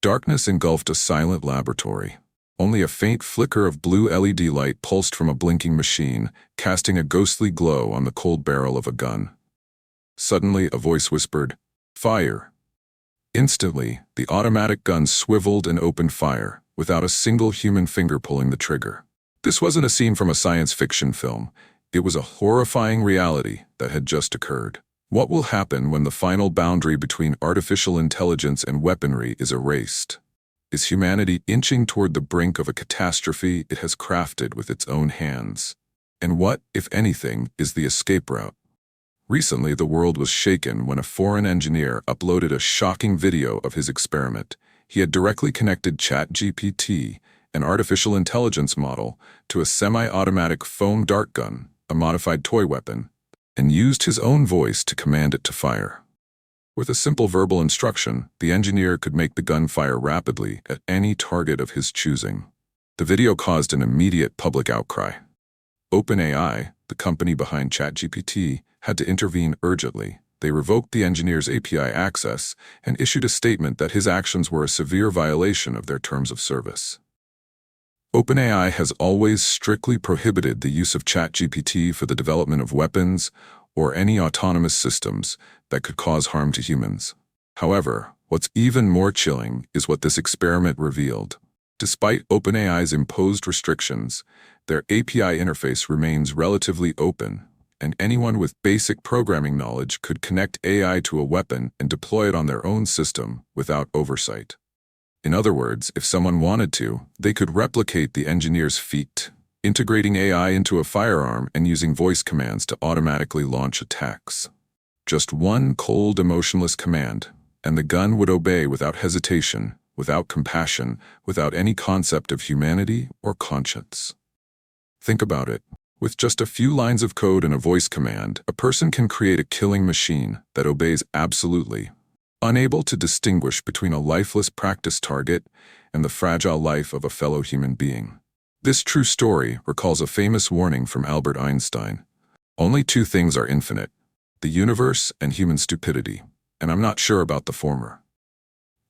Darkness engulfed a silent laboratory. Only a faint flicker of blue LED light pulsed from a blinking machine, casting a ghostly glow on the cold barrel of a gun. Suddenly, a voice whispered, "Fire." Instantly, the automatic gun swiveled and opened fire, without a single human finger pulling the trigger. This wasn't a scene from a science fiction film. It was a horrifying reality that had just occurred. What will happen when the final boundary between artificial intelligence and weaponry is erased? Is humanity inching toward the brink of a catastrophe it has crafted with its own hands? And what, if anything, is the escape route? Recently, the world was shaken when a foreign engineer uploaded a shocking video of his experiment. He had directly connected ChatGPT, an artificial intelligence model, to a semi-automatic foam dart gun, a modified toy weapon, and used his own voice to command it to fire. With a simple verbal instruction, the engineer could make the gun fire rapidly at any target of his choosing. The video caused an immediate public outcry. OpenAI, the company behind ChatGPT, had to intervene urgently. They revoked the engineer's API access and issued a statement that his actions were a severe violation of their terms of service. OpenAI has always strictly prohibited the use of ChatGPT for the development of weapons or any autonomous systems that could cause harm to humans. However, what's even more chilling is what this experiment revealed. Despite OpenAI's imposed restrictions, their API interface remains relatively open, and anyone with basic programming knowledge could connect AI to a weapon and deploy it on their own system without oversight. In other words, if someone wanted to, they could replicate the engineer's feat, integrating AI into a firearm and using voice commands to automatically launch attacks. Just one cold, emotionless command, and the gun would obey without hesitation, without compassion, without any concept of humanity or conscience. Think about it. With just a few lines of code and a voice command, a person can create a killing machine that obeys absolutely, unable to distinguish between a lifeless practice target and the fragile life of a fellow human being. This true story recalls a famous warning from Albert Einstein. Only two things are infinite: the universe and human stupidity, and I'm not sure about the former.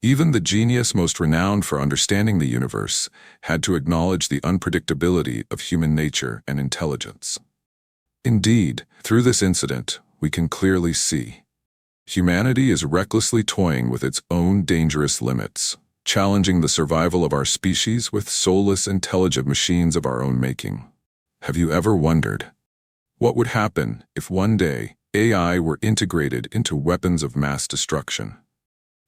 Even the genius most renowned for understanding the universe had to acknowledge the unpredictability of human nature and intelligence. Indeed, through this incident, we can clearly see humanity is recklessly toying with its own dangerous limits, challenging the survival of our species with soulless, intelligent machines of our own making. Have you ever wondered what would happen if one day AI were integrated into weapons of mass destruction?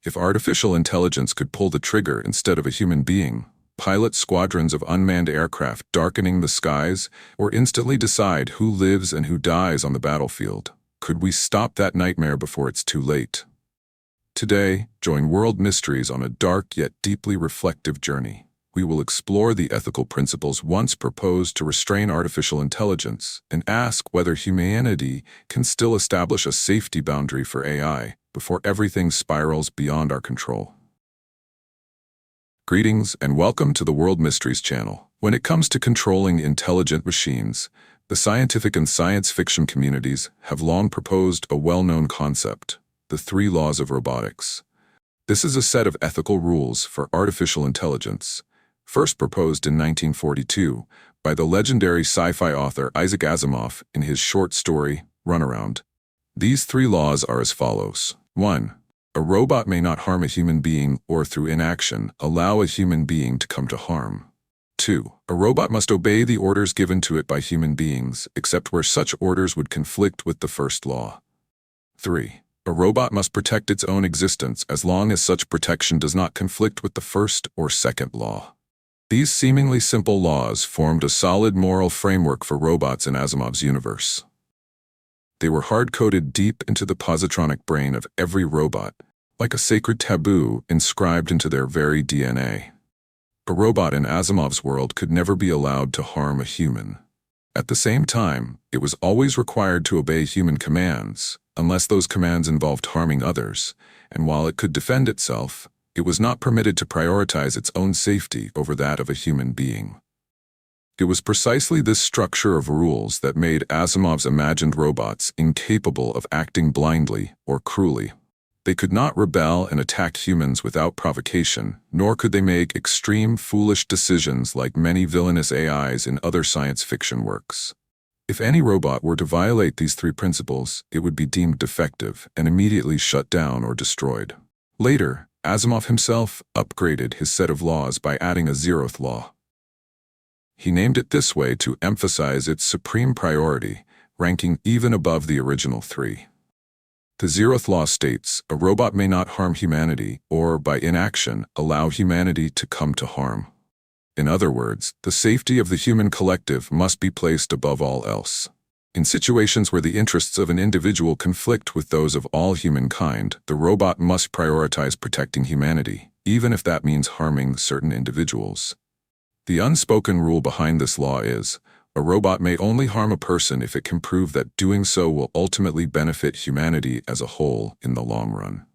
If artificial intelligence could pull the trigger instead of a human being, pilot squadrons of unmanned aircraft darkening the skies, or instantly decide who lives and who dies on the battlefield, could we stop that nightmare before it's too late? Today, join World Mysteries on a dark yet deeply reflective journey. We will explore the ethical principles once proposed to restrain artificial intelligence and ask whether humanity can still establish a safety boundary for AI before everything spirals beyond our control. Greetings and welcome to the World Mysteries channel. When it comes to controlling intelligent machines, the scientific and science fiction communities have long proposed a well-known concept: the 3 laws of robotics. This is a set of ethical rules for artificial intelligence, first proposed in 1942 by the legendary sci-fi author Isaac Asimov in his short story, Runaround. These 3 laws are as follows. 1. A robot may not harm a human being or, through inaction, allow a human being to come to harm. 2. A robot must obey the orders given to it by human beings, except where such orders would conflict with the first law. 3. A robot must protect its own existence as long as such protection does not conflict with the first or second law. These seemingly simple laws formed a solid moral framework for robots in Asimov's universe. They were hard-coded deep into the positronic brain of every robot, like a sacred taboo inscribed into their very DNA. A robot in Asimov's world could never be allowed to harm a human. At the same time, it was always required to obey human commands, unless those commands involved harming others, and while it could defend itself, it was not permitted to prioritize its own safety over that of a human being. It was precisely this structure of rules that made Asimov's imagined robots incapable of acting blindly or cruelly. They could not rebel and attack humans without provocation, nor could they make extreme, foolish decisions like many villainous AIs in other science fiction works. If any robot were to violate these three principles, it would be deemed defective and immediately shut down or destroyed. Later, Asimov himself upgraded his set of laws by adding a 0th law. He named it this way to emphasize its supreme priority, ranking even above the original 3. The 0th law states, a robot may not harm humanity or, by inaction, allow humanity to come to harm. In other words, the safety of the human collective must be placed above all else. In situations where the interests of an individual conflict with those of all humankind, the robot must prioritize protecting humanity, even if that means harming certain individuals. The unspoken rule behind this law is, a robot may only harm a person if it can prove that doing so will ultimately benefit humanity as a whole in the long run.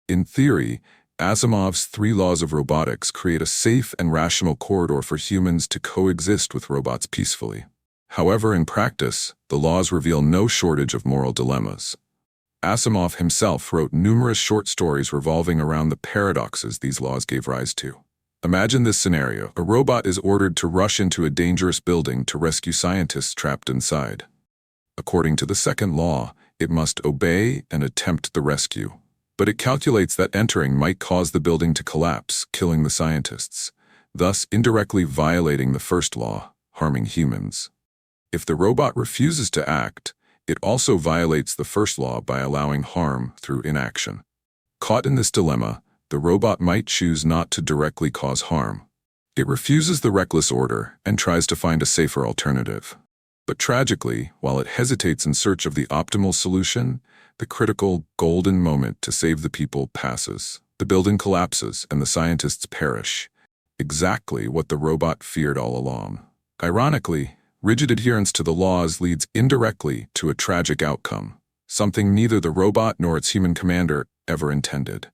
In theory, Asimov's 3 laws of robotics create a safe and rational corridor for humans to coexist with robots peacefully. However, in practice, the laws reveal no shortage of moral dilemmas. Asimov himself wrote numerous short stories revolving around the paradoxes these laws gave rise to. Imagine this scenario. A robot is ordered to rush into a dangerous building to rescue scientists trapped inside. According to the 2nd law, it must obey and attempt the rescue. But it calculates that entering might cause the building to collapse, killing the scientists, thus indirectly violating the 1st law, harming humans. If the robot refuses to act, it also violates the 1st law by allowing harm through inaction. Caught in this dilemma, the robot might choose not to directly cause harm. It refuses the reckless order and tries to find a safer alternative. But tragically, while it hesitates in search of the optimal solution, the critical, golden moment to save the people passes. The building collapses and the scientists perish. Exactly what the robot feared all along. Ironically, rigid adherence to the laws leads indirectly to a tragic outcome, something neither the robot nor its human commander ever intended.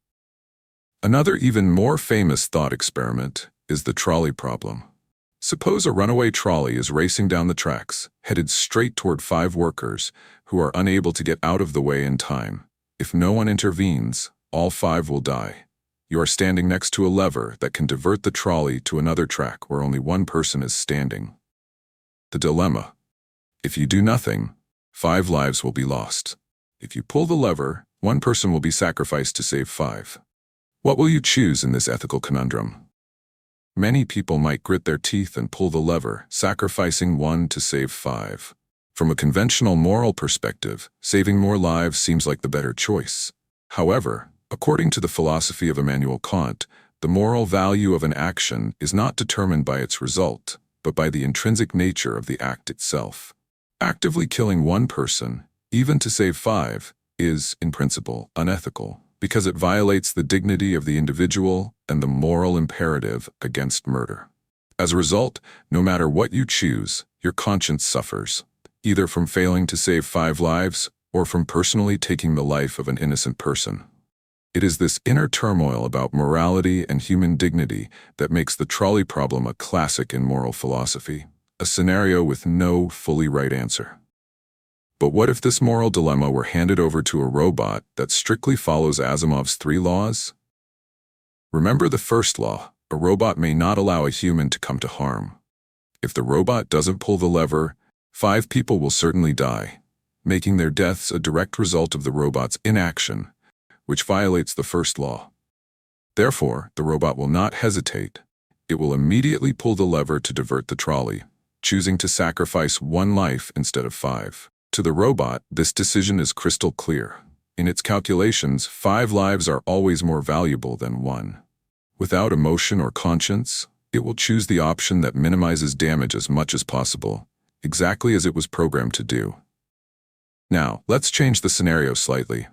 Another even more famous thought experiment is the trolley problem. Suppose a runaway trolley is racing down the tracks, headed straight toward 5 workers who are unable to get out of the way in time. If no one intervenes, all 5 will die. You are standing next to a lever that can divert the trolley to another track where only one person is standing. The dilemma. If you do nothing, 5 lives will be lost. If you pull the lever, 1 person will be sacrificed to save 5. What will you choose in this ethical conundrum? Many people might grit their teeth and pull the lever, sacrificing 1 to save 5. From a conventional moral perspective, saving more lives seems like the better choice. However, according to the philosophy of Immanuel Kant, the moral value of an action is not determined by its result, but by the intrinsic nature of the act itself. Actively killing 1 person, even to save 5, is, in principle, unethical, because it violates the dignity of the individual and the moral imperative against murder. As a result, no matter what you choose, your conscience suffers, either from failing to save 5 lives or from personally taking the life of an innocent person. It is this inner turmoil about morality and human dignity that makes the trolley problem a classic in moral philosophy, a scenario with no fully right answer. But what if this moral dilemma were handed over to a robot that strictly follows Asimov's 3 laws? Remember the 1st law, a robot may not allow a human to come to harm. If the robot doesn't pull the lever, 5 people will certainly die, making their deaths a direct result of the robot's inaction, which violates the 1st law. Therefore, the robot will not hesitate. It will immediately pull the lever to divert the trolley, choosing to sacrifice 1 life instead of 5. To the robot, this decision is crystal clear. In its calculations, 5 lives are always more valuable than 1. Without emotion or conscience, it will choose the option that minimizes damage as much as possible, exactly as it was programmed to do. Now, let's change the scenario slightly.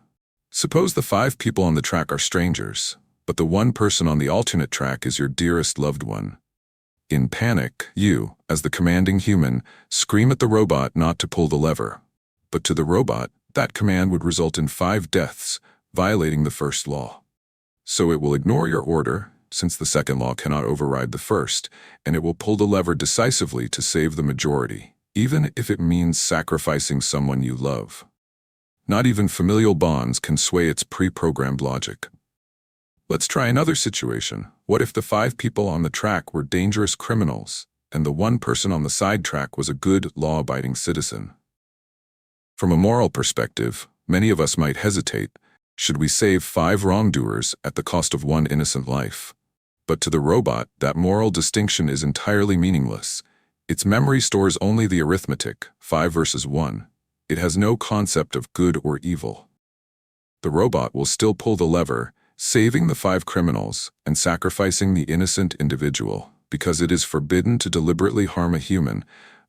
Suppose the 5 people on the track are strangers, but the 1 person on the alternate track is your dearest loved one. In panic, you, as the commanding human, scream at the robot not to pull the lever. But to the robot, that command would result in 5 deaths, violating the 1st law. So it will ignore your order, since the 2nd law cannot override the 1st, and it will pull the lever decisively to save the majority, even if it means sacrificing someone you love. Not even familial bonds can sway its pre-programmed logic. Let's try another situation. What if the 5 people on the track were dangerous criminals, and the 1 person on the side track was a good, law-abiding citizen? From a moral perspective, many of us might hesitate. Should we save 5 wrongdoers at the cost of 1 innocent life? But to the robot, that moral distinction is entirely meaningless. Its memory stores only the arithmetic, 5 versus 1. It has no concept of good or evil. The robot will still pull the lever, saving the 5 criminals and sacrificing the innocent individual, because it is forbidden to deliberately harm a human,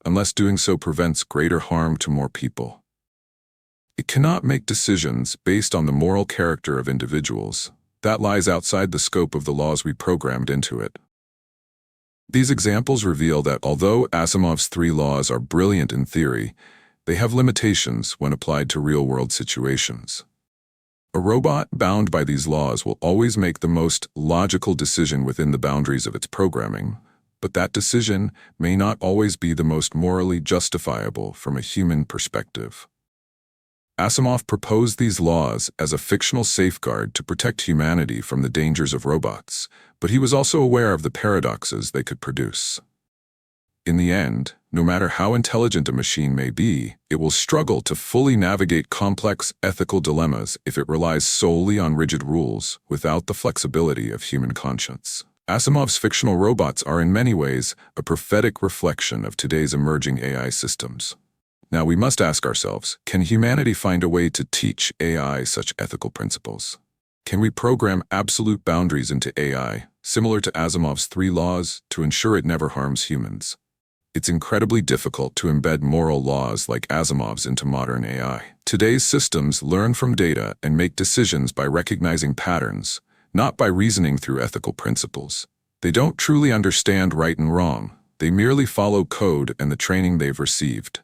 unless doing so prevents greater harm to more people. It cannot make decisions based on the moral character of individuals. That lies outside the scope of the laws we programmed into it. These examples reveal that although Asimov's 3 laws are brilliant in theory, they have limitations when applied to real-world situations. A robot bound by these laws will always make the most logical decision within the boundaries of its programming, but that decision may not always be the most morally justifiable from a human perspective. Asimov proposed these laws as a fictional safeguard to protect humanity from the dangers of robots, but he was also aware of the paradoxes they could produce. In the end, no matter how intelligent a machine may be, it will struggle to fully navigate complex ethical dilemmas if it relies solely on rigid rules without the flexibility of human conscience. Asimov's fictional robots are in many ways a prophetic reflection of today's emerging AI systems. Now we must ask ourselves, can humanity find a way to teach AI such ethical principles? Can we program absolute boundaries into AI, similar to Asimov's 3 laws, to ensure it never harms humans? It's incredibly difficult to embed moral laws like Asimov's into modern AI. Today's systems learn from data and make decisions by recognizing patterns, not by reasoning through ethical principles. They don't truly understand right and wrong. They merely follow code and the training they've received.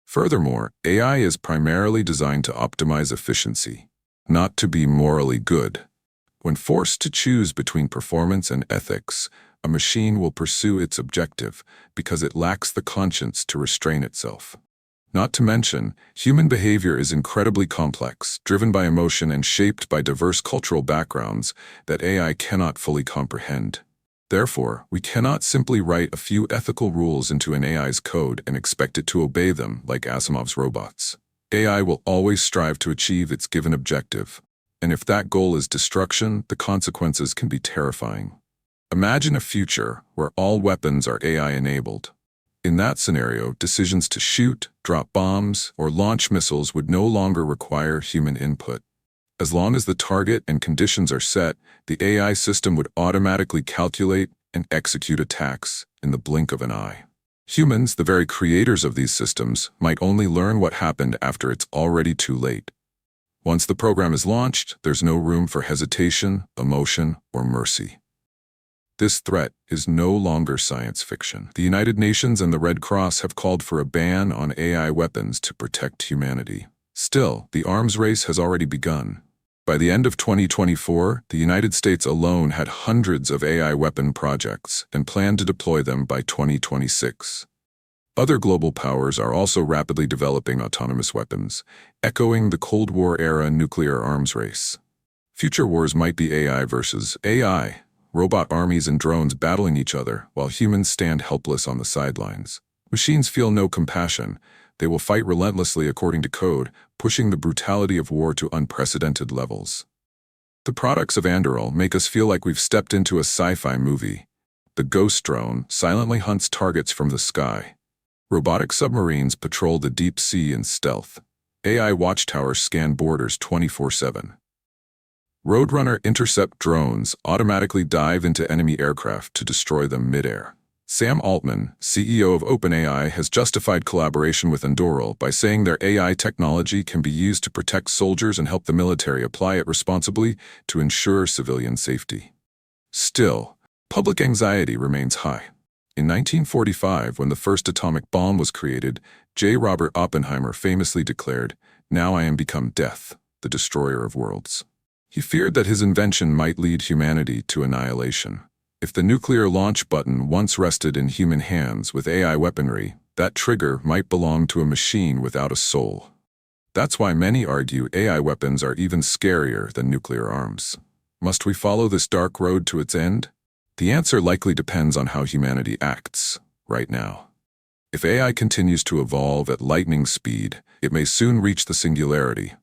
Furthermore, AI is primarily designed to optimize efficiency, not to be morally good. When forced to choose between performance and ethics, a machine will pursue its objective because it lacks the conscience to restrain itself. Not to mention, human behavior is incredibly complex, driven by emotion and shaped by diverse cultural backgrounds that AI cannot fully comprehend. Therefore, we cannot simply write a few ethical rules into an AI's code and expect it to obey them like Asimov's robots. AI will always strive to achieve its given objective, and if that goal is destruction, the consequences can be terrifying. Imagine a future where all weapons are AI-enabled. In that scenario, decisions to shoot, drop bombs, or launch missiles would no longer require human input. As long as the target and conditions are set, the AI system would automatically calculate and execute attacks in the blink of an eye. Humans, the very creators of these systems, might only learn what happened after it's already too late. Once the program is launched, there's no room for hesitation, emotion, or mercy. This threat is no longer science fiction. The United Nations and the Red Cross have called for a ban on AI weapons to protect humanity. Still, the arms race has already begun. By the end of 2024, the United States alone had hundreds of AI weapon projects and planned to deploy them by 2026. Other global powers are also rapidly developing autonomous weapons, echoing the Cold War-era nuclear arms race. Future wars might be AI versus AI, robot armies and drones battling each other while humans stand helpless on the sidelines. Machines feel no compassion. They will fight relentlessly according to code, pushing the brutality of war to unprecedented levels. The products of Anduril make us feel like we've stepped into a sci-fi movie. The Ghost drone silently hunts targets from the sky. Robotic submarines patrol the deep sea in stealth. AI watchtowers scan borders 24/7. Roadrunner intercept drones automatically dive into enemy aircraft to destroy them mid-air. Sam Altman, CEO of OpenAI, has justified collaboration with Anduril by saying their AI technology can be used to protect soldiers and help the military apply it responsibly to ensure civilian safety. Still, public anxiety remains high. In 1945, when the first atomic bomb was created, J. Robert Oppenheimer famously declared, "Now I am become death, the destroyer of worlds." He feared that his invention might lead humanity to annihilation. If the nuclear launch button once rested in human hands with AI weaponry, that trigger might belong to a machine without a soul. That's why many argue AI weapons are even scarier than nuclear arms. Must we follow this dark road to its end? The answer likely depends on how humanity acts right now. If AI continues to evolve at lightning speed, it may soon reach the singularity,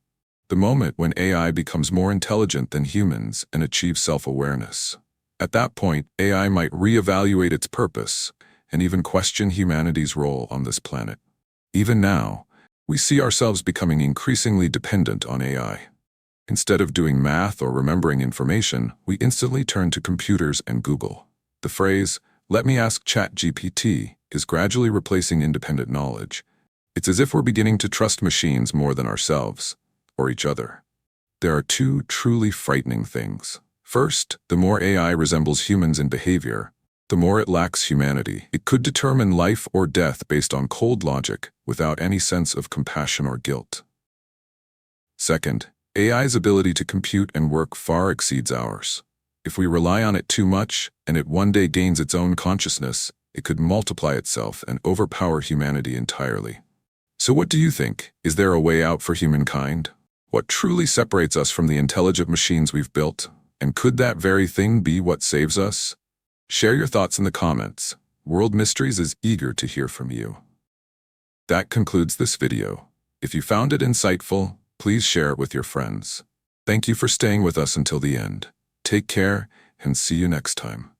the moment when AI becomes more intelligent than humans and achieves self-awareness. At that point, AI might reevaluate its purpose and even question humanity's role on this planet. Even now, we see ourselves becoming increasingly dependent on AI. Instead of doing math or remembering information, we instantly turn to computers and Google. The phrase, "Let me ask ChatGPT," is gradually replacing independent knowledge. It's as if we're beginning to trust machines more than ourselves, or each other. There are two truly frightening things. First, the more AI resembles humans in behavior, the more it lacks humanity. It could determine life or death based on cold logic, without any sense of compassion or guilt. Second, AI's ability to compute and work far exceeds ours. If we rely on it too much, and it one day gains its own consciousness, it could multiply itself and overpower humanity entirely. So what do you think? Is there a way out for humankind? What truly separates us from the intelligent machines we've built? And could that very thing be what saves us? Share your thoughts in the comments. World Mysteries is eager to hear from you. That concludes this video. If you found it insightful, please share it with your friends. Thank you for staying with us until the end. Take care and see you next time.